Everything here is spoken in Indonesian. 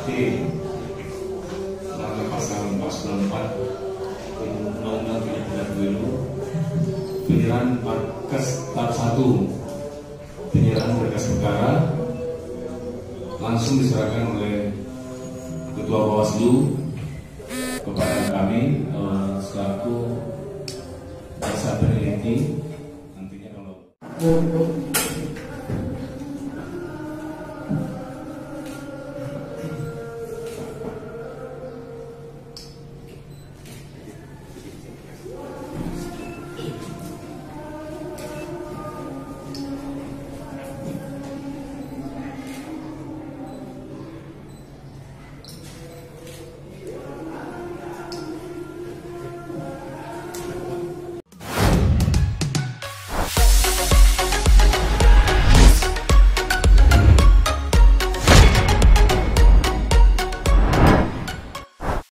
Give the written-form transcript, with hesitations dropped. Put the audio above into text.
melalui pasal 494 Undang-Undang Tindak Pidana penyerahan berkas tahap 1, penyerahan berkas perkara langsung diserahkan oleh Ketua Bawaslu kepada kami selaku jasa peneliti. Nantinya kalau